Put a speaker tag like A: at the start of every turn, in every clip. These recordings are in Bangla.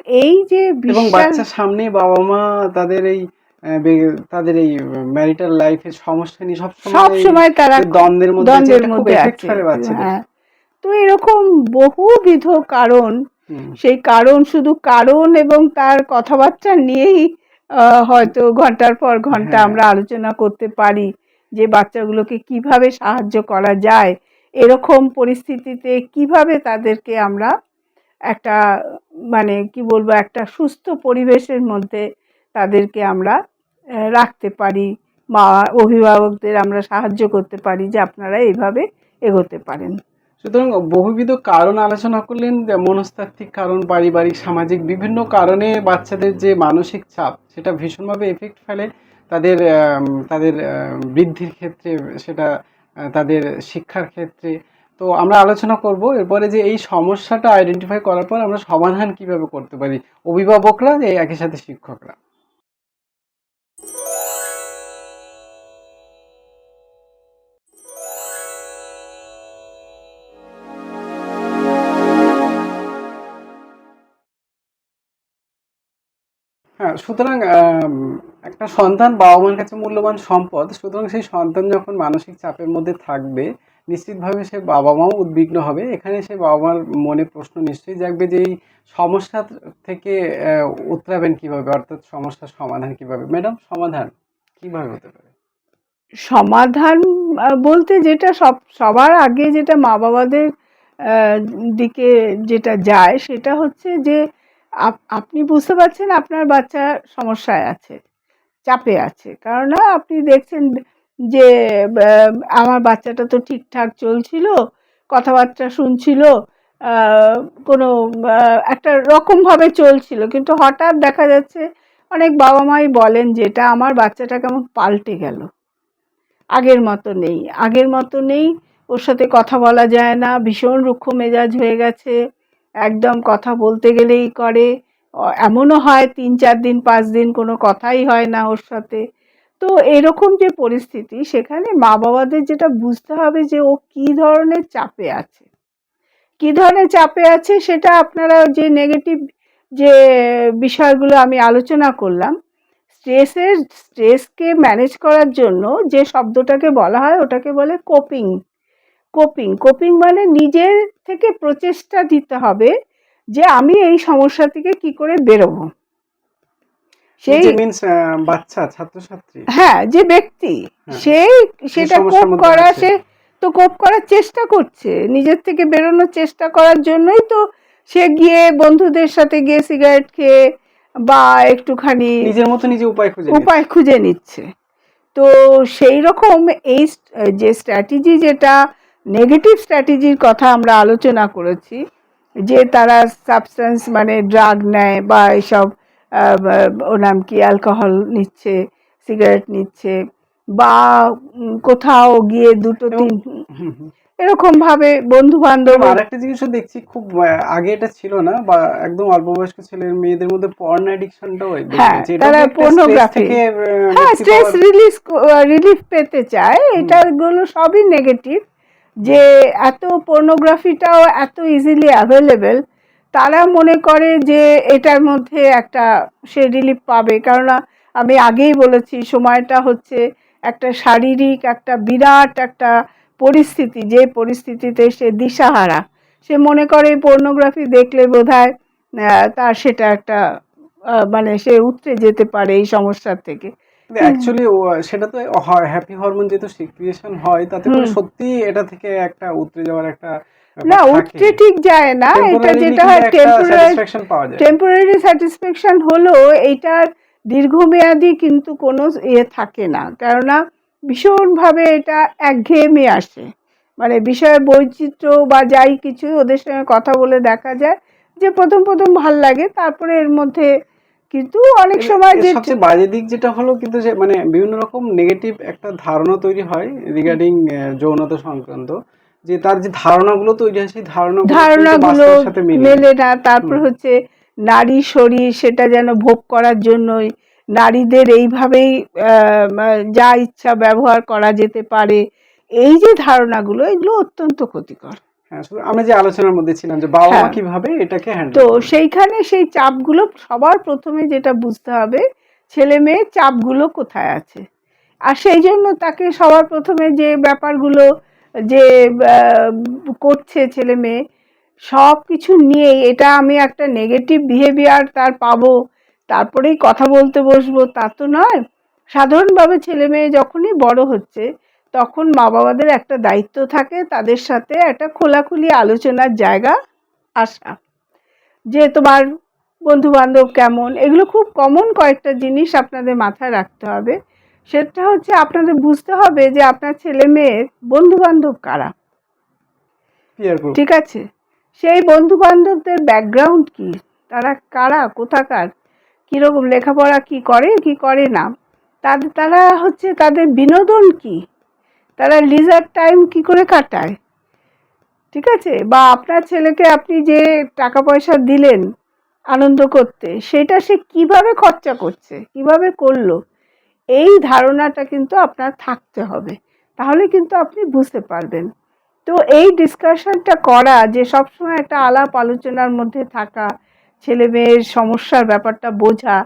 A: এই যে
B: এবং বাচ্চার সামনে বাবা মা তাদের এই তাদের এই ম্যারিটাল লাইফের সমস্যা নিয়ে
A: সব সময় তারা
B: দ্বন্দ্বের
A: মধ্যে আছে।
B: হ্যাঁ,
A: তো এরকম বহুবিধ কারণ, সেই কারণ শুধু কারণ এবং তার কথাবার্তা নিয়েই হয়তো ঘন্টার পর ঘন্টা আমরা আলোচনা করতে পারি যে বাচ্চাগুলোকে কিভাবে সাহায্য করা যায়, এরকম পরিস্থিতিতে কিভাবে তাদেরকে আমরা একটা মানে কি বলবো একটা সুস্থ পরিবেশের মধ্যে তাদেরকে আমরা রাখতে পারি, মা অভিভাবকদের আমরা সাহায্য করতে পারি যে আপনারা এইভাবে এগোতে পারেন।
B: সুতরাং বহুবিধ কারণ আলোচনা করলেন, মনস্তাত্ত্বিক কারণ, পারিবারিক, সামাজিক বিভিন্ন কারণে বাচ্চাদের যে মানসিক চাপ সেটা ভীষণভাবে এফেক্ট ফেলে তাদের তাদের বৃদ্ধির ক্ষেত্রে, সেটা তাদের শিক্ষার ক্ষেত্রে। তো আমরা আলোচনা করব এরপরে যে এই সমস্যাটা আইডেন্টিফাই করার পর আমরা সমাধান কিভাবে করতে পারি, অভিভাবকরা একই সাথে শিক্ষকরা। হ্যাঁ, সুতরাং একটা সন্তান বাবা মার কাছে মূল্যবান সম্পদ। সুতরাং সেই সন্তান যখন মানসিক চাপের মধ্যে থাকবে নিশ্চিতভাবে সে বাবা মাও উদ্বিগ্ন হবে। এখানে সে বাবা মার মনে প্রশ্ন নিশ্চয়ই জাগবে যে এই সমস্যা থেকে উতরাবেন কিভাবে, অর্থাৎ সমস্যার সমাধান কিভাবে। ম্যাডাম, সমাধান কিভাবে হতে পারে?
A: সমাধান বলতে যেটা সবার আগে যেটা মা বাবাদের দিকে যেটা যায় সেটা হচ্ছে যে আপনি বুঝতে পারছেন আপনার বাচ্চা সমস্যায় আছে, চাপে আছে, কারণ আপনি দেখছেন যে আমার বাচ্চাটা তো ঠিকঠাক চলছিল, কথাবার্তা শুনছিল, কোনো একটা রকমভাবে চলছিল, কিন্তু হঠাৎ দেখা যাচ্ছে অনেক বাবা মাই বলেন যেটা আমার বাচ্চাটা কেমন পাল্টে গেল, আগের মতো নেই, ওর সাথে কথা বলা যায় না, ভীষণ রুক্ষ মেজাজ হয়ে গেছে, একদম কথা বলতে গেলেই করে, এমনও হয় 3-4 দিন 5 দিন কোনো কথাই হয় না ওর সাথে। তো এরকম যে পরিস্থিতি, সেখানে মা বাবাদের যেটা বুঝতে হবে যে ও কী ধরনের চাপে আছে, সেটা আপনারা যে নেগেটিভ যে বিষয়গুলো আমি আলোচনা করলাম, স্ট্রেসকে ম্যানেজ করার জন্য যে শব্দটাকে বলা হয় ওটাকে বলে কোপিং মানে নিজের থেকে প্রচেষ্টা দিতে হবে যে আমি এই সমস্যা থেকে কি করে বেরোবো।
B: সেই মিন্স বাচ্চা, ছাত্রছাত্রী,
A: হ্যাঁ, যে ব্যক্তি সেটা কোপ করার চেষ্টা করছে, নিজের থেকে বেরোনোর চেষ্টা করার জন্যই তো সে গিয়ে বন্ধুদের সাথে গিয়ে সিগারেট খেয়ে বা একটুখানি
B: নিজের মতো নিজে
A: উপায় খুঁজে নিচ্ছে। তো সেই রকম এই যে স্ট্র্যাটেজি, যেটা নেগেটিভ স্ট্র্যাটেজির কথা আমরা আলোচনা করেছি, যে তারা সাবস্টেন্স মানে ড্রাগ নেয় বা এইসব ওর নাম কি অ্যালকোহল নিচ্ছে, সিগারেট নিচ্ছে, বা কোথাও গিয়ে 2-3 এরকম ভাবে বন্ধু বান্ধব।
B: আর একটা জিনিসও দেখছি খুব আগে এটা ছিল না, বা একদম অল্প বয়স্ক ছেলে মেয়েদের মধ্যে পর্ন অ্যাডিকশনটাও
A: তারা পর্নোগ্রাফি, স্ট্রেস রিলিফ পেতে চায়, এটাগুলো সবই নেগেটিভ। যে এত পর্নোগ্রাফিটাও এত ইজিলি অ্যাভেলেবেল, তারা মনে করে যে এটার মধ্যে একটা সে রিলিফ পাবে, কারণ আমি আগেই বলেছি সময়টা হচ্ছে একটা শারীরিক একটা বিরাট একটা পরিস্থিতি, যে পরিস্থিতিতে সে দিশাহারা, সে মনে করে পর্নোগ্রাফি দেখলে বোধহয় তার সেটা একটা মানে সে উতরে যেতে পারে এই সমস্যার থেকে।
B: অ্যাকচুয়ালি সেটা তো হ্যাপি হরমোন যেহেতু সিক্রিয়েশন হয়, তাতে করে সত্যি এটা থেকে একটা উতরে যাওয়ার একটা
A: না, উতরে ঠিক যায় না, এটা যেটা হয় টেম্পোরারি স্যাটিসফ্যাকশন হলো, এইটার দীর্ঘমেয়াদী কিন্তু কোনো থাকে না, কেননা ভীষণভাবে এটা একঘেয়েমি আসে, মানে বিষয় বৈচিত্র্য বা যাই কিছু ওদের সঙ্গে কথা বলে দেখা যায় যে প্রথম ভাল লাগে, তারপরে এর মধ্যে কিন্তু অনেক সময় যে
B: সবচেয়ে বাজে দিক যেটা হলো কিন্তু যে মানে বিভিন্ন রকম নেগেটিভ একটা ধারণা তৈরি হয় রিগার্ডিং যৌনতা সংক্রান্ত, যে তার যে ধারণাগুলো তৈরি হয় সেই ধারণাগুলো
A: মেলে না। তারপর হচ্ছে নারী শরীর সেটা যেন ভোগ করার জন্যই নারীদের এইভাবেই যা ইচ্ছা ব্যবহার করা যেতে পারে, এই যে ধারণাগুলো, এগুলো অত্যন্ত ক্ষতিকর।
B: হ্যাঁ, শুধু আমরা যে আলোচনার মধ্যে ছিলাম যে বাবা মা
A: হ্যাঁ।
B: কিভাবে এটাকে হ্যান্ডেল
A: তো
B: করবে।
A: সেইখানে সেই চাপগুলো সবার প্রথমে যেটা বুঝতে হবে, ছেলে মেয়ের চাপগুলো কোথায় আছে। আর সেই জন্য তাকে সবার প্রথমে যে ব্যাপারগুলো যে আহ, করছে ছেলে মেয়ে, সব কিছু নিয়েই এটা আমি একটা নেগেটিভ বিহেভিয়ার তার পাবো তারপরেই কথা বলতে বসবো তা তো নয়। সাধারণভাবে ছেলে মেয়ে যখনই বড় হচ্ছে তখন মা বাবাদের একটা দায়িত্ব থাকে তাদের সাথে একটা খোলাখুলি আলোচনার জায়গা আসা, যে তোমার বন্ধু বান্ধব কেমন, এগুলো খুব কমন কয়েকটা জিনিস আপনাদের মাথায় রাখতে হবে। সেটা হচ্ছে আপনাদের বুঝতে হবে যে আপনার ছেলে মেয়ের বন্ধু বান্ধব কারা,
B: পিয়ার গ্রুপ।
A: ঠিক আছে। সেই বন্ধু বান্ধবদের ব্যাকগ্রাউন্ড কি, তারা কারা, কোথাকার, কীরকম লেখাপড়া কি করে কি করে না, তারা হচ্ছে তাদের বিনোদন কি, তারা লিজার টাইম কি করে কাটায়, ঠিক আছে। বা আপনার ছেলেকে আপনি যে টাকা পয়সা দিলেন আনন্দ করতে, সেটা সে কিভাবে খরচা করছে, কিভাবে করলো, এই ধারণাটা কিন্তু আপনার থাকতে হবে, তাহলে কিন্তু আপনি বুঝতে পারবেন। তো এই ডিসকাশনটা করা, যে সবসময় একটা আলাপ আলোচনার মধ্যে থাকা, ছেলে মেয়ের সমস্যার ব্যাপারটা বোঝা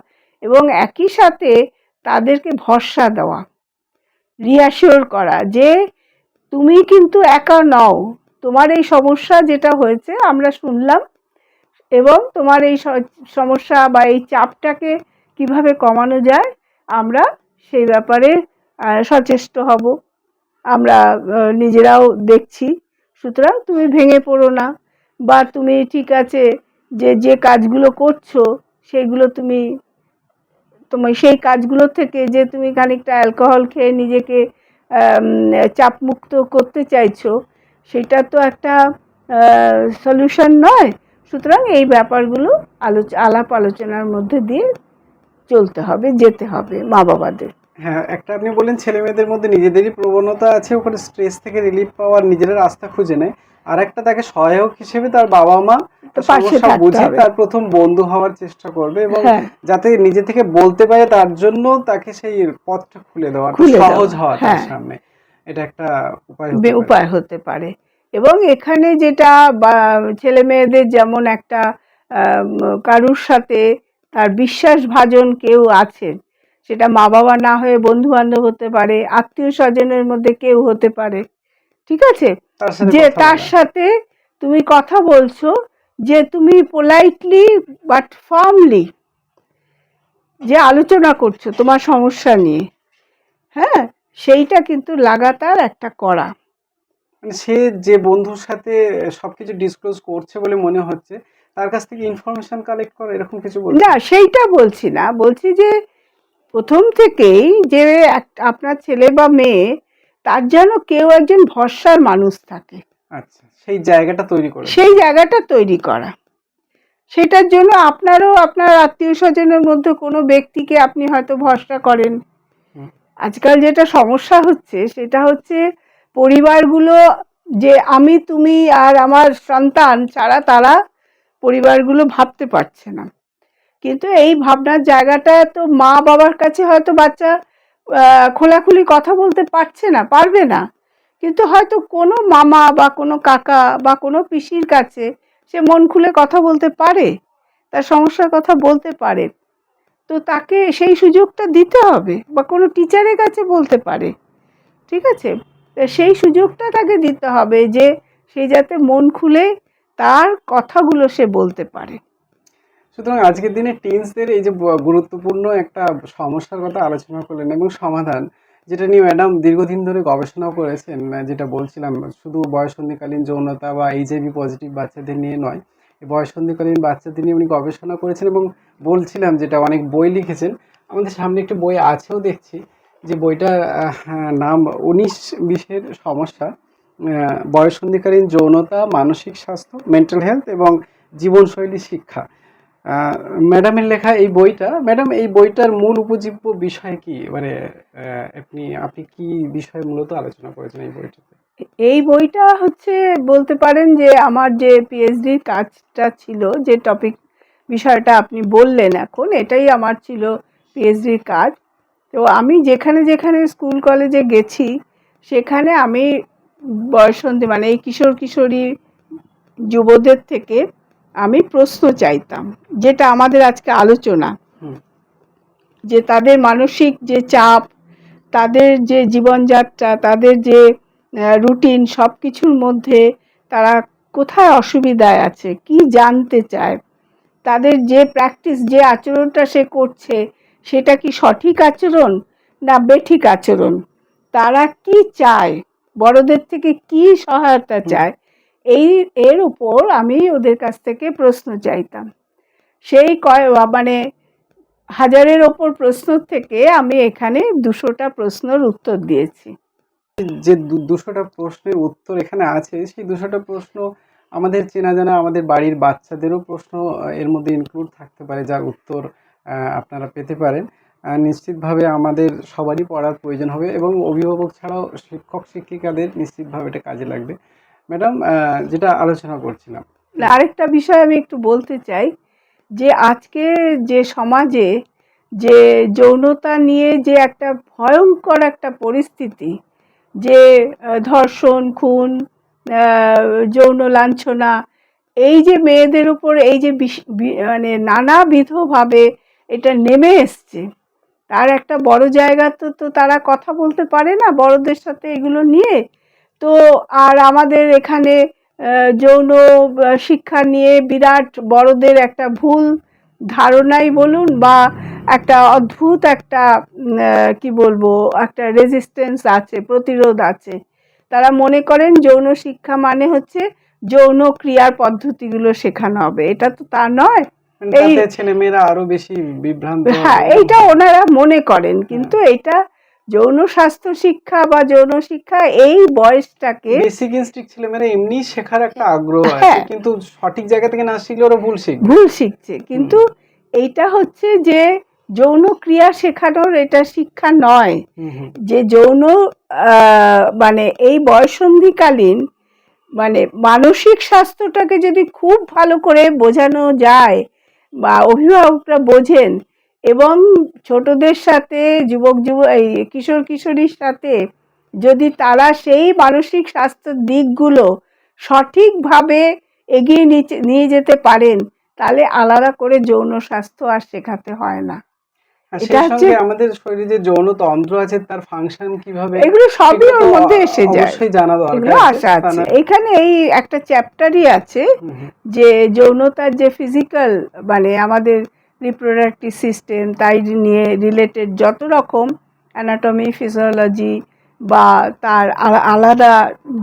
A: এবং একই সাথে তাদেরকে ভরসা দেওয়া, রিঅ্যাসিওর করা যে তুমি কিন্তু একা নও, তোমার এই সমস্যা যেটা হয়েছে আমরা শুনলাম, এবং তোমার এই সমস্যা বা এই চাপটাকে কিভাবে কমানো যায় আমরা সেই ব্যাপারে সচেষ্ট হব, আমরা নিজেরাও দেখছি। সুতরাং তুমি ভেঙে পড়ো না, বা তুমি ঠিক আছে যে যে কাজগুলো করছো সেইগুলো তুমি তুমি সেই কাজগুলো থেকে যে তুমি খানিকটা অ্যালকোহল খেয়ে নিজেকে চাপমুক্ত করতে চাইছো, সেটা তো একটা সলিউশন নয়। সুতরাং এই ব্যাপারগুলো আলাপ আলোচনার মধ্যে দিয়ে চলতে হবে, যেতে হবে মা বাবাদের।
B: হ্যাঁ, একটা আপনি বললেন ছেলে মেয়েদের মধ্যে নিজেদেরই প্রবণতা আছে, ওখানে স্ট্রেস থেকে রিলিফ পাওয়ার নিজেরা রাস্তা খুঁজে নেয়। আর একটা তাকে সহায়ক হিসেবে তার বাবা মা তার
A: পাশে
B: সমস্যা
A: থাকতে
B: বুঝে
A: হবে।
B: তার প্রথম বন্ধু হওয়ার চেষ্টা করবে, এবং
A: হ্যাঁ,
B: যাতে নিজে থেকে বলতে পারে তার জন্য তাকে সেই পথটা খুলে দেওয়া,
A: খুলে
B: সহজ
A: দেওয়া,
B: হওয়া তার
A: হ্যাঁ,
B: সামনে। এটা একটা উপায় হতে পারে।
A: উপায় হতে পারে। এবং এখানে যেটা ছেলে মেয়েদের যেমন একটা কারুর সাথে তার বিশ্বাসভাজন কেউ আছেন, সেটা মা বাবা না হয়ে বন্ধু বান্ধব হতে পারে, আত্মীয় স্বজনের মধ্যে কেউ হতে পারে, ঠিক আছে।
B: তার সাথে
A: যে
B: কথা
A: তার
B: বলা।
A: সাথে তুমি কথা বলছো, যে তুমি পোলাইটলি বাট ফার্মলি যে আলোচনা করছো তোমার সমস্যা নিয়ে, হ্যাঁ, সেইটা কিন্তু লাগাতার একটা করা।
B: মানে সে যে বন্ধুর সাথে সবকিছু ডিসক্লোজ করছে বলে মনে হচ্ছে, তার কাছ থেকে ইনফরমেশন কালেক্ট করা, এরকম কিছু
A: না,
B: বলছেন?
A: সেইটা বলছি না, বলছি যে প্রথম থেকেই যে আপনার ছেলে বা মেয়ে, তার যেন কেউ একজন ভরসার মানুষ থাকে,
B: আচ্ছা, সেই জায়গাটা তৈরি করে
A: সেই
B: দেওয়া।
A: জায়গাটা তৈরি করা। সেটার জন্য আপনারও আপনার আত্মীয় স্বজনের মধ্যে কোনো ব্যক্তিকে আপনি হয়তো ভরসা করেন।
B: হুম।
A: আজকাল যেটা সমস্যা হচ্ছে সেটা হচ্ছে পরিবারগুলো, যে আমি তুমি আর আমার সন্তান ছাড়া তারা পরিবারগুলো ভাবতে পারছে না। কিন্তু এই ভাবনার জায়গাটা তো মা বাবার কাছে হয়তো বাচ্চা খোলাখুলি কথা বলতে পারছে না, পারবে না, কিন্তু হয়তো কোনো মামা বা কোনো কাকা বা কোনো পিসির কাছে সে মন খুলে কথা বলতে পারে, তার সমস্যার কথা বলতে পারে। তো তাকে সেই সুযোগটা দিতে হবে, বা কোনো টিচারের কাছে বলতে পারে, ঠিক আছে। তো সেই সুযোগটা তাকে দিতে হবে যে সে যাতে মন খুলে তার কথাগুলো সে বলতে পারে।
B: সুতরাং আজকের দিনে টিনসদের এই যে গুরুত্বপূর্ণ একটা সমস্যার কথা আলোচনা করলেন এবং সমাধান, যেটা নিয়ে ম্যাডাম দীর্ঘদিন ধরে গবেষণাও করেছেন, যেটা বলছিলাম, শুধু বয়ঃসন্ধিকালীন যৌনতা বা এইচআইভি পজিটিভ বাচ্চাদের নিয়ে নয়, এই বয়ঃসন্ধিকালীন বাচ্চাদের নিয়ে উনি গবেষণা করেছেন এবং বলছিলাম যেটা অনেক বই লিখেছেন। আমাদের সামনে একটি বই আছেও দেখছি, যে বইটার নাম 19-20-এর সমস্যা, বয়ঃসন্ধিকালীন যৌনতা, মানসিক স্বাস্থ্য, মেন্টাল হেলথ এবং জীবনশৈলী শিক্ষা। ম্যাডামের লেখা এই বইটা। ম্যাডাম, এই বইটার মূল উপজীব্য বিষয় কি, মানে আপনি আপনি কি বিষয়ে মূলত আলোচনা করেছেন এই বইটাতে?
A: এই বইটা হচ্ছে বলতে পারেন যে আমার যে পিএইচডির কাজটা ছিল, যে টপিক বিষয়টা আপনি বললেন এখন, এটাই আমার ছিল পিএইচডির কাজ। তো আমি যেখানে যেখানে স্কুল কলেজে গেছি সেখানে আমি বয়ঃসন্ধি মানে এই কিশোর কিশোরী যুবদের থেকে আমি প্রশ্ন চাইতাম, যেটা আমাদের আজকে আলোচনা,
B: হুম,
A: যে তাদের মানসিক যে চাপ, তাদের যে জীবনযাত্রা, তাদের যে রুটিন, সব কিছুর মধ্যে তারা কোথায় অসুবিধায় আছে, কি জানতে চায়, তাদের যে প্র্যাকটিস, যে আচরণটা সে করছে, সেটা কি সঠিক আচরণ না বেঠিক আচরণ, তারা কি চায়, বড়দের থেকে কি সহায়তা
B: হুম।
A: চায়, এর উপর আমি ওদের কাছ থেকে প্রশ্ন চাইতাম। সেই মানে হাজারের ওপর প্রশ্ন থেকে আমি এখানে 200টা প্রশ্নের উত্তর দিয়েছি।
B: যে 200টা প্রশ্নের উত্তর এখানে আছে, সেই 200টা প্রশ্ন আমাদের চেনা জানা আমাদের বাড়ির বাচ্চাদেরও প্রশ্ন এর মধ্যে ইনক্লুড থাকতে পারে, যার উত্তর আপনারা পেতে পারেন। নিশ্চিতভাবে আমাদের সবারই পড়ার প্রয়োজন হবে, এবং অভিভাবক ছাড়াও শিক্ষক শিক্ষিকাদের নিশ্চিতভাবে এটা কাজে লাগবে। ম্যাডাম, যেটা আলোচনা করছিলাম।
A: আরেকটা বিষয় আমি একটু বলতে চাই, যে আজকে যে সমাজে যে যৌনতা নিয়ে যে একটা ভয়ঙ্কর একটা পরিস্থিতি, যে ধর্ষণ, খুন, যৌন লাঞ্ছনা, এই যে মেয়েদের উপর এই যে মানে নানাবিধভাবে এটা নেমে এসছে, তার একটা বড় জায়গা তো তারা কথা বলতে পারে না বড়দের সাথে এগুলো নিয়ে। তো আর আমাদের এখানে যৌন শিক্ষা নিয়ে বিরাট বড়দের একটা ভুল ধারণাই বলুন, বা একটা অদ্ভুত একটা কি বলবো, একটা রেজিস্ট্যান্স আছে, প্রতিরোধ আছে। তারা মনে করেন যৌন শিক্ষা মানে হচ্ছে যৌন ক্রিয়ার পদ্ধতিগুলো শেখানো হবে, এটা তো তা নয়। এই
B: তাতে ছেলেমেয়েরা আরো বেশি বিভ্রান্ত
A: হ্যাঁ,
B: এবং
A: এইটা ওনারা মনে করেন, কিন্তু এটা যৌন স্বাস্থ্য শিক্ষা বা যৌন শিক্ষা এই বয়সটাকে,
B: বেসিক ইনস্টিংক্ট ছেলেমেয়েরা এমনি শেখার একটা আগ্রহ আছে,
A: হ্যাঁ,
B: কিন্তু সঠিক জায়গা থেকে না শিখলে ওরা ভুল শিখবে।
A: ভুল শিখছে।
B: হুম,
A: কিন্তু এইটা হচ্ছে যে যৌন ক্রিয়া শেখানোর এটা শিক্ষা নয়,
B: হুম, হুম,
A: যে যৌন মানে এই বয়ঃসন্ধিকালীন মানে মানসিক স্বাস্থ্যটাকে যদি খুব ভালো করে বোঝানো যায়, বা অভিভাবকরা বোঝেন, এবং ছোটদের সাথে এই কিশোর কিশোরীর সাথে যদি তারা সেই মানসিক স্বাস্থ্যের দিকগুলো সঠিকভাবে এগিয়ে নিয়ে যেতে পারেন, তাহলে আলাদা করে যৌন স্বাস্থ্য আর শেখাতে হয় না।
B: আর
A: এটা
B: সেই
A: হচ্ছে,
B: সঙ্গে আমাদের শরীরে যে যৌনতন্ত্র আছে তার ফাংশন কিভাবে,
A: এগুলো সবই
B: সেটা তো
A: ওর মধ্যে এসে যায়,
B: অবশ্যই জানা
A: এগুলো
B: দরকার আছে,
A: আশা
B: তা
A: আছে।
B: না?
A: এখানে এই একটা চ্যাপ্টারই আছে,
B: হুম, হুম,
A: যে যৌনতার যে ফিজিক্যাল মানে আমাদের রিপ্রোডাক্টিভ সিস্টেম, তাই নিয়ে রিলেটেড যত রকম অ্যানাটমি, ফিজিওলজি, বা তার আলাদা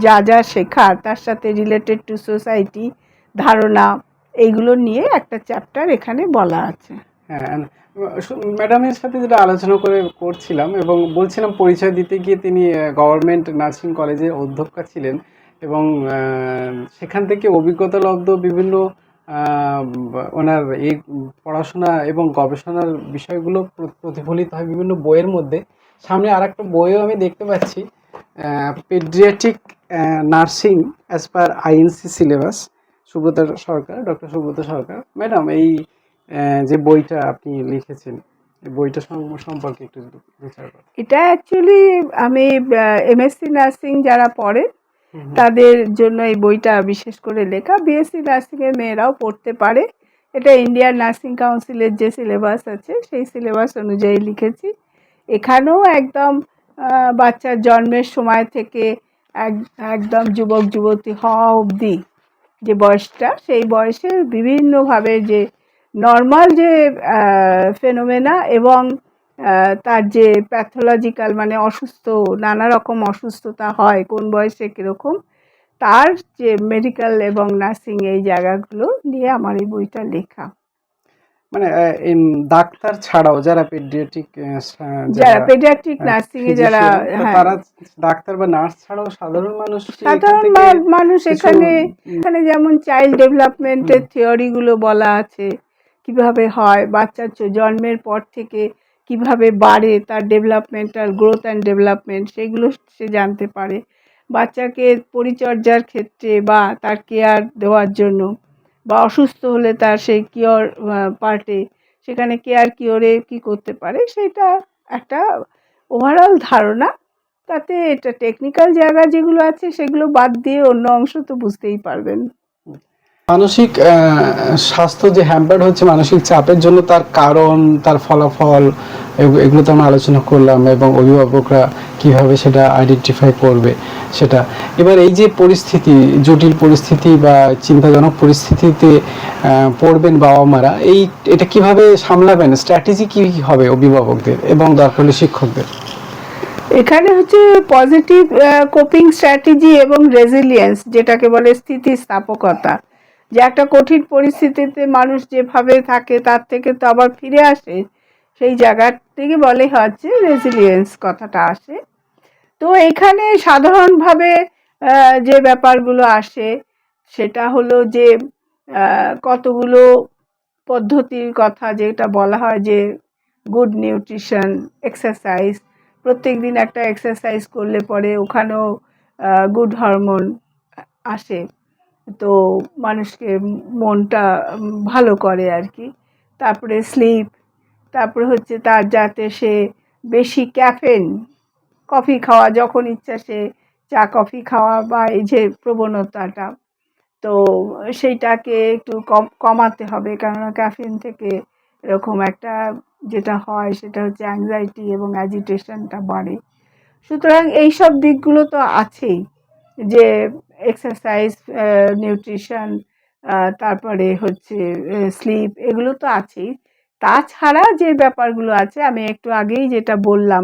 A: যা যা শেখার, তার সাথে রিলেটেড টু সোসাইটি ধারণা, এইগুলো নিয়ে একটা চ্যাপ্টার এখানে বলা আছে।
B: হ্যাঁ। ম্যাডামের সাথে যেটা আলোচনা করছিলাম এবং বলছিলাম, পরিচয় দিতে গিয়ে তিনি গভর্নমেন্ট নার্সিং কলেজের অধ্যক্ষা ছিলেন, এবং সেখান থেকে অভিজ্ঞতালব্ধ বিভিন্ন ওনার এই পড়াশোনা এবং গবেষণার বিষয়গুলো প্রতিফলিত হয় বিভিন্ন বইয়ের মধ্যে। সামনে আর একটা বইও আমি দেখতে পাচ্ছি, pediatric nursing as per INC syllabus, Subrata Sarkar, doctor Subrata Sarkar. Madam, এই যে বইটা আপনি লিখেছেন, এই বইটা সম্পর্কে একটু দু চার কথা।
A: এটা অ্যাকচুয়ালি আমি এমএসসি নার্সিং যারা পড়ে
B: হুম, হুম,
A: তাদের জন্য এই বইটা বিশেষ করে লেখা। বিএসসি নার্সিংয়ের মেয়েরাও পড়তে পারে। এটা ইন্ডিয়ান নার্সিং কাউন্সিলের যে সিলেবাস আছে সেই সিলেবাস অনুযায়ী লিখেছি। এখানেও একদম বাচ্চার জন্মের সময় থেকে একদম যুবক যুবতী হওয়া অবধি যে বয়সটা, সেই বয়সে বিভিন্নভাবে যে নর্মাল যে ফেনোমেনা, এবং তার যে প্যাথোলজিক্যাল মানে অসুস্থ, নানা রকম অসুস্থতা হয় কোন বয়সে কীরকম, তার যে মেডিকেল এবং নার্সিং এই জায়গাগুলো নিয়ে আমার এই বইটা লেখা।
B: মানে ডাক্তার ছাড়াও যারা পেডিয়াট্রিক,
A: যারা
B: যারা
A: পেডিয়াট্রিক নার্সিংয়ে যারা,
B: ফিজিশিয়ান,
A: হ্যাঁ,
B: তারা ডাক্তার বা নার্স ছাড়াও সাধারণ মানুষ কি এখান
A: সাধারণ
B: থেকে
A: মানুষ
B: কিছু?
A: এখানে, এখানে যেমন চাইল্ড ডেভেলপমেন্টের থিওরিগুলো বলা আছে, কিভাবে হয় বাচ্চার জন্মের পর থেকে কিভাবে বাড়ে তার ডেভেলপমেন্টাল গ্রোথ অ্যান্ড ডেভেলপমেন্ট, সেগুলো সে জানতে পারে। বাচ্চাকে পরিচর্যার ক্ষেত্রে বা তার কেয়ার দেওয়ার জন্য, বা অসুস্থ হলে তার সেই কিওর পার্টে, সেখানে কেয়ার কিওরে কী করতে পারে, সেটা একটা ওভারঅল ধারণা। তাতে এটা টেকনিক্যাল জায়গা যেগুলো আছে সেগুলো বাদ দিয়ে অন্য অংশ তো বুঝতেই পারবেন।
B: মানসিক স্বাস্থ্য যে হ্যাম্পার্ড হচ্ছে মানসিক চাপের জন্য, তার কারণ, তার ফলাফল, এগুলো তো আমরা আলোচনা করলাম, এবং অভিভাবকরা কিভাবে সেটা আইডেন্টিফাই করবে সেটা। এবার এই যে পরিস্থিতি, জটিল পরিস্থিতি বা চিন্তাজনক পরিস্থিতিতে পড়বেন বাবা মারা, এটা কিভাবে সামলাবেন? স্ট্র্যাটেজি কি হবে অভিভাবকদের এবং দরকার হলে শিক্ষকদের?
A: এখানে হচ্ছে পজিটিভ কোপিং স্ট্র্যাটেজি এবং রেজিলিয়েন্স, যেটাকে বলে স্থিতিস্থাপকতা, যে একটা কঠিন পরিস্থিতিতে মানুষ যেভাবে থাকে তার থেকে তো আবার ফিরে আসে, সেই জায়গা থেকে বলে হচ্ছে রেজিলিয়েন্স কথাটা আসে। তো এখানে সাধারণভাবে যে ব্যাপারগুলো আসে সেটা হলো যে কতগুলো পদ্ধতির কথা, যেটা বলা হয় যে গুড নিউট্রিশন, এক্সারসাইজ, প্রত্যেক দিন একটা এক্সারসাইজ করলে পরে ওখানেও গুড হরমোন আসে, তো মানুষকে মনটা ভালো করে আর কি। তারপরে স্লিপ, তারপরে হচ্ছে তার যাতে সে বেশি ক্যাফেন, কফি খাওয়া যখন ইচ্ছা সে চা কফি খাওয়া বা এই যে প্রবণতাটা, তো সেইটাকে একটু কমাতে হবে, কেননা ক্যাফিন থেকে এরকম একটা যেটা হয় সেটা হচ্ছে অ্যাংজাইটি এবং অ্যাজিটেশনটা বাড়ে। সুতরাং এইসব দিকগুলো তো আছেই, যে এক্সারসাইজ, নিউট্রিশন, তারপরে হচ্ছে স্লিপ, এগুলো তো আছেই। তাছাড়া যে ব্যাপারগুলো আছে আমি একটু আগেই যেটা বললাম,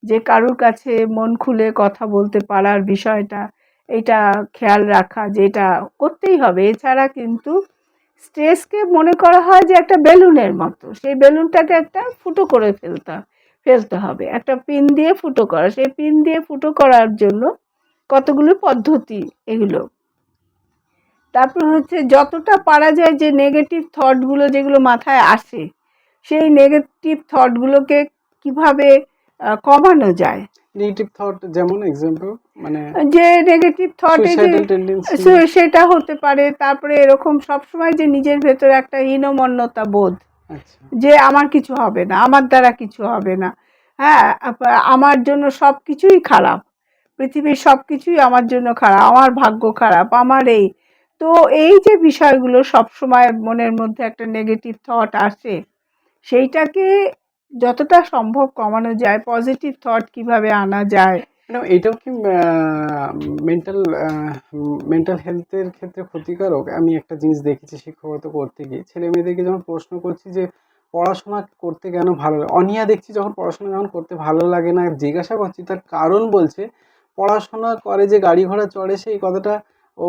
A: যে কারোর কাছে মন খুলে কথা বলতে পারার বিষয়টা, এটা খেয়াল রাখা, যে এটা করতেই হবে। এছাড়া কিন্তু স্ট্রেসকে মনে করা হয় যে একটা বেলুনের মতো, সেই বেলুনটাকে একটা ফুটো করে ফেলতে হবে, একটা পিন দিয়ে ফুটো করা, সেই পিন দিয়ে ফুটো করার জন্য কতগুলো পদ্ধতি এগুলো। তারপর হচ্ছে যতটা পারা যায় যে নেগেটিভ থটগুলো যেগুলো মাথায় আসে, সেই নেগেটিভ থটগুলোকে কিভাবে কমানো যায়।
B: নেগেটিভ থট যেমন এক্সাম্পল, মানে
A: যে নেগেটিভ থট এই যে
B: সুইসাইডাল টেন্ডেন্সি।
A: সেটা হতে পারে। তারপরে এরকম সবসময় যে নিজের ভেতরে একটা হীনমন্যতা বোধ,
B: আচ্ছা।
A: যে আমার কিছু হবে না, আমার দ্বারা কিছু হবে না, হ্যাঁ, আমার জন্য সব কিছুই খারাপ, পৃথিবীর সব কিছুই আমার জন্য খারাপ, আমার ভাগ্য খারাপ, আমার এই, তো এই যে বিষয়গুলো সবসময় মনের মধ্যে একটা নেগেটিভ থট আসে, সেইটাকে যতটা সম্ভব কমানো যায়, পজিটিভ থট কিভাবে আনা যায়।
B: এটাও কি মেন্টাল মেন্টাল হেলথের ক্ষেত্রে ক্ষতিকারক? আমি একটা জিনিস দেখেছি শিক্ষকতা করতে গিয়ে, ছেলে মেয়েদেরকে যখন প্রশ্ন করছি যে পড়াশোনা করতে কেন ভালো লাগে, অনীহা দেখছি যখন পড়াশোনা যখন করতে ভালো লাগে না, জিজ্ঞাসা করছি তার কারণ বলছে পড়াশোনা করে যে গাড়ি ঘোড়া চড়ে সেই কথাটা ও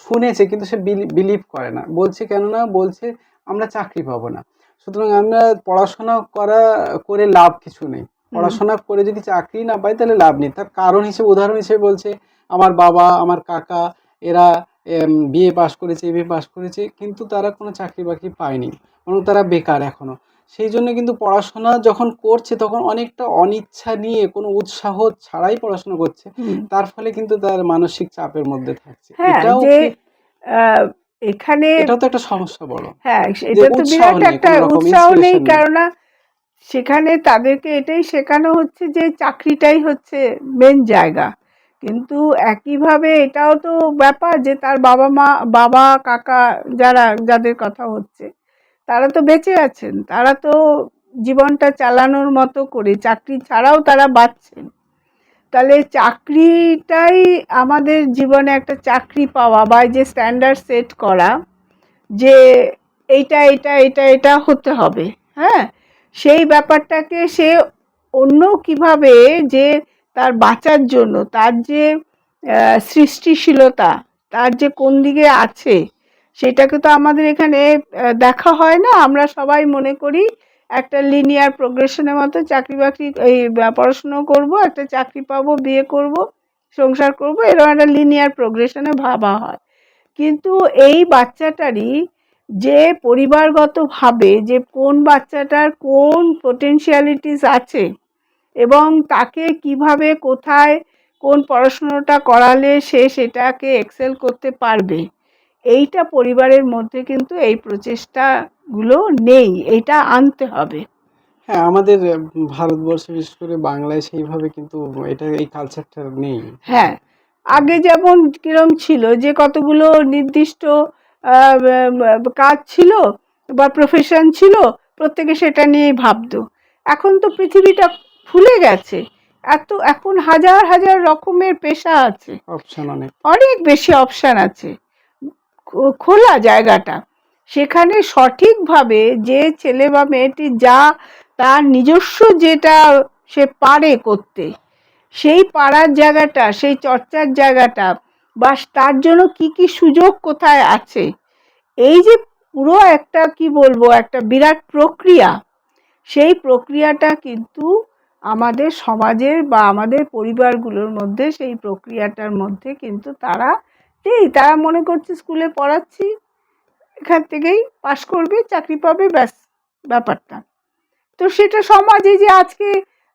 B: শুনেছে, কিন্তু সে বিলিভ করে না। বলছে কেননা, বলছে আমরা চাকরি পাবো না, সুতরাং আমরা পড়াশোনা করে লাভ কিছু নেই, পড়াশোনা করে যদি চাকরি না পাই তাহলে লাভ নেই। তার কারণ হিসেবে, উদাহরণ হিসেবে বলছে আমার বাবা, আমার কাকা, এরা বিএ পাস করেছে, এমএ পাস করেছে, কিন্তু তারা কোনো চাকরি বাকরি পায়নি, এবং তারা বেকার এখনো। সেই জন্য কিন্তু পড়াশোনা যখন করছে তখন অনেকটা অনিচ্ছা নিয়ে, কোনো উৎসাহ ছাড়াই পড়াশোনা করছে, তার ফলে কিন্তু তার মানসিক চাপের মধ্যে থাকছে।
A: হ্যাঁ,
B: এটাও
A: যে
B: কি,
A: এখানে,
B: এটাও তো একটা সমস্যা বড়,
A: হ্যাঁ,
B: যে
A: এটা তো
B: উৎসাহ
A: বিরাট
B: নেই,
A: একটা
B: কোনো রকম
A: উৎসাহ নেই,
B: ইন্সপিরেশন নেই।
A: কেননা সেখানে তাদেরকে এটাই শেখানো হচ্ছে যে চাকরিটাই হচ্ছে মেন জায়গা। কিন্তু একইভাবে এটাও তো ব্যাপার যে তার বাবা মা, বাবা কাকা, যাদের কথা হচ্ছে, তারা তো বেঁচে আছেন, তারা তো জীবনটা চালানোর মতো করে চাকরি ছাড়াও তারা বাঁচছেন। তাহলে চাকরিটাই আমাদের জীবনে, একটা চাকরি পাওয়া বা যে স্ট্যান্ডার্ড সেট করা, যে এইটা এটা এটা এটা হতে হবে, হ্যাঁ, সেই ব্যাপারটাকে সে অন্য কিভাবে, যে তার বাঁচার জন্য তার যে সৃষ্টিশীলতা, তার যে কোন দিকে আছে, সেটাকে তো আমাদের এখানে দেখা হয় না। আমরা সবাই মনে করি একটা লিনিয়ার প্রোগ্রেশনের মতো, চাকরি বাকরি, এই পড়াশুনো করব, একটা চাকরি পাবো, বিয়ে করব, সংসার করব, এরকম একটা লিনিয়ার প্রোগ্রেশনে ভাবা হয়। কিন্তু এই বাচ্চাটারই যে পরিবারগতভাবে যে কোন বাচ্চাটার কোন পোটেনশিয়ালিটিস আছে, এবং তাকে কিভাবে, কোথায়, কোন পড়াশোনাটা করালে সে সেটাকে এক্সেল করতে পারবে, এইটা পরিবারের মধ্যে কিন্তু এই প্রচেষ্টাগুলো নেই, এইটা আনতে হবে।
B: হ্যাঁ, আমাদের ভারতবর্ষে বিশেষ করে বাংলায় সেইভাবে কিন্তু এই কালচারটা নেই।
A: হ্যাঁ, আগে যেমন কিরম ছিল যে কতগুলো নির্দিষ্ট কাজ ছিল বা প্রফেশন ছিল, প্রত্যেকে সেটা নিয়েই ভাবতো। এখন তো পৃথিবীটা ফুলে গেছে, এখন হাজার হাজার রকমের পেশা আছে,
B: অপশন অনেক।
A: অনেক বেশি অপশান আছে, খোলা জায়গাটা। সেখানে সঠিকভাবে যে ছেলে বা মেয়েটি যা তার নিজস্ব যেটা সে পারে করতে, সেই পাড়ার জায়গাটা, সেই চর্চার জায়গাটা, বা তার জন্য কি কি সুযোগ কোথায় আছে, এই যে পুরো একটা কি বলবো একটা বিরাট প্রক্রিয়া, সেই প্রক্রিয়াটা কিন্তু আমাদের সমাজের বা আমাদের পরিবারগুলোর মধ্যে, সেই প্রক্রিয়াটার মধ্যে কিন্তু তারা মনে করছে স্কুলে পড়াচ্ছি, এখান থেকেই পাশ করবে, চাকরি পাবে, ব্যাস ব্যাপারটা। তো সেটা সমাজে যে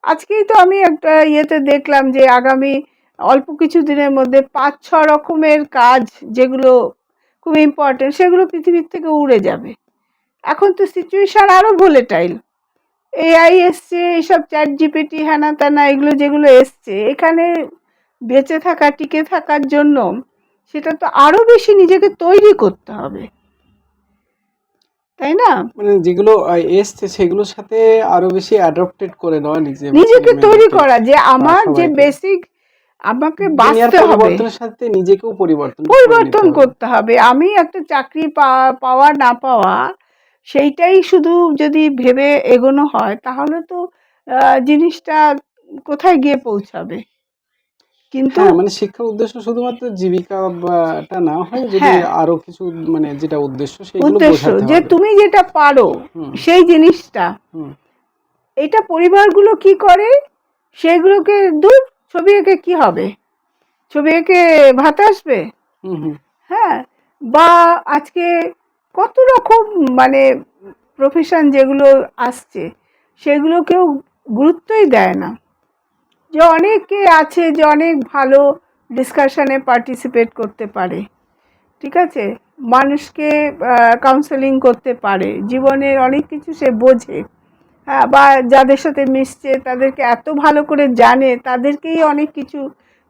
A: আজকেই তো আমি একটা ইয়েতে দেখলাম যে আগামী অল্প কিছু দিনের মধ্যে 5-6 রকমের কাজ যেগুলো খুব ইম্পর্টেন্ট, সেগুলো পৃথিবীর থেকে উড়ে যাবে। এখন তো সিচুয়েশন আরো ভোলেটাইল, এআই এসছে, এইসব চ্যাট জিপিটি হ্যানা ত্যানা এগুলো যেগুলো এসছে, এখানে বেঁচে থাকা, টিকে থাকার জন্য সেটা তো আরো বেশি নিজেকে তৈরি করতে হবে, তাই না?
B: মানে যেগুলো এসছে সেগুলোর সাথে আরো বেশি অ্যাডপ্টেড করে নেওয়া
A: নিজেকে তৈরি
B: ছেলেমেয়েদেরকে
A: করা, যে
B: বা
A: আমার যে
B: সবাইকে।
A: বেসিক আমাকে
B: দুনিয়ার
A: বাঁচতে হবে,
B: পরিবর্তনের সাথে নিজেকেও পরিবর্তন করে নিতে
A: পরিবর্তন
B: হবে।
A: করতে হবে। আমি একটা চাকরি পাওয়া না পাওয়া সেইটাই শুধু যদি ভেবে এগোনো হয়, তাহলে তো জিনিসটা কোথায় গিয়ে পৌঁছাবে? কিন্তু
B: হ্যাঁ, মানে শিক্ষার উদ্দেশ্য শুধুমাত্র জীবিকা বাটা না হয়, যদি
A: হ্যাঁ,
B: আরো কিছু মানে যেটা উদ্দেশ্য সেগুলো
A: উদ্দেশ্য
B: বোঝাতে
A: যে
B: হবে।
A: তুমি যেটা পারো
B: হুম
A: সেই জিনিসটা,
B: হুম
A: এটা পরিবারগুলো কি করে, সেগুলোকে দূর, ছবি এঁকে কি হবে? ছবি এঁকে ভাত আসবে?
B: হুম হুম
A: হ্যাঁ, বা আজকে কত রকম মানে প্রফেশন যেগুলো আসছে, সেগুলো কেউ গুরুত্বই দেয় না। যে অনেকে আছে যে অনেক ভালো ডিসকাশনে পার্টিসিপেট করতে পারে, ঠিক আছে, মানুষকে কাউন্সেলিং করতে পারে, জীবনের অনেক কিছু সে বোঝে, হ্যাঁ, বা যাদের সাথে মিশছে তাদেরকে এত ভালো করে জানে, তাদেরকেই অনেক কিছু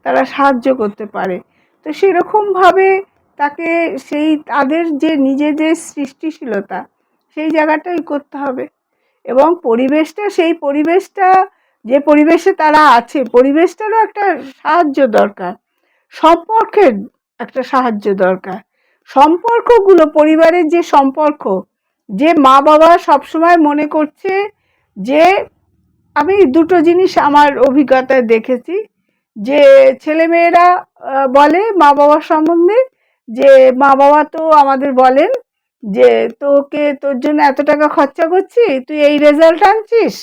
A: তারা সাহায্য করতে পারে। তো সেরকমভাবে তাকে তাদের যে নিজেদের সৃষ্টিশীলতা, সেই জায়গাটাই করতে হবে। এবং সেই পরিবেশটা যে পরিবেশে তারা আছে, পরিবেশটারও একটা সাহায্য দরকার, সম্পর্কের একটা সাহায্য দরকার। সম্পর্কগুলো, পরিবারের যে সম্পর্ক, যে মা বাবা সবসময় মনে করছে যে, আমি দুটো জিনিস আমার অভিজ্ঞতায় দেখেছি, যে ছেলেমেয়েরা বলে মা বাবার সম্বন্ধে যে, মা বাবা তো আমাদের বলেন যে তোর জন্য এত টাকা খরচা করছি, তুই এই রেজাল্ট আনছিস,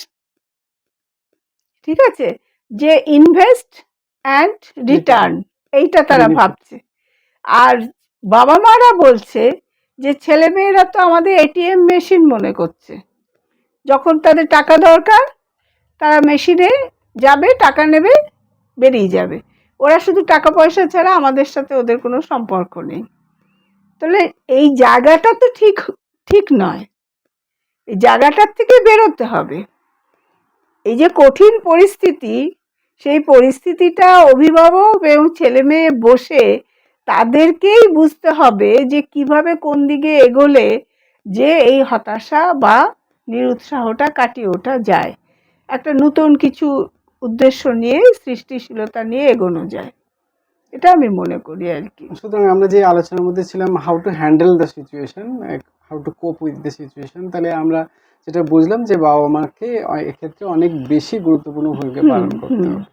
A: ঠিক আছে, যে ইনভেস্ট অ্যান্ড রিটার্ন, এইটা তারা
B: বেনিফিট।
A: ভাবছে। আর বাবা মারা বলছে যে ছেলেমেয়েরা তো আমাদের এটিএম মেশিন মনে করছে, যখন তাদের টাকা দরকার তারা মেশিনে যাবে, টাকা নেবে, বেরিয়ে যাবে, ওরা শুধু টাকা পয়সা ছাড়া আমাদের সাথে ওদের কোনো সম্পর্ক নেই। তাহলে এই জায়গাটা তো ঠিক নয়, এই জায়গাটার থেকে বেরোতে হবে। এই যে কঠিন পরিস্থিতি, সেই পরিস্থিতিটা অভিভাবক এবং ছেলে মেয়ে বসে তাদেরকেই বুঝতে হবে যে কিভাবে কোন দিকে এগোলে যে এই হতাশা বা নিরুৎসাহটা কাটিয়ে ওঠা যায়, একটা নতুন কিছু উদ্দেশ্য নিয়ে, সৃষ্টিশীলতা নিয়ে এগোনো যায়। এটা আমি মনে করি আর কি।
B: সুতরাং আমরা যে আলোচনার মধ্যে ছিলাম how to handle the situation, how to কোপ উইথ দ্য সিচুয়েশন, তাহলে আমরা যেটা বুঝলাম যে বাবা মাকে এক্ষেত্রে অনেক বেশি গুরুত্বপূর্ণ ভূমিকা পালন করতে হবে।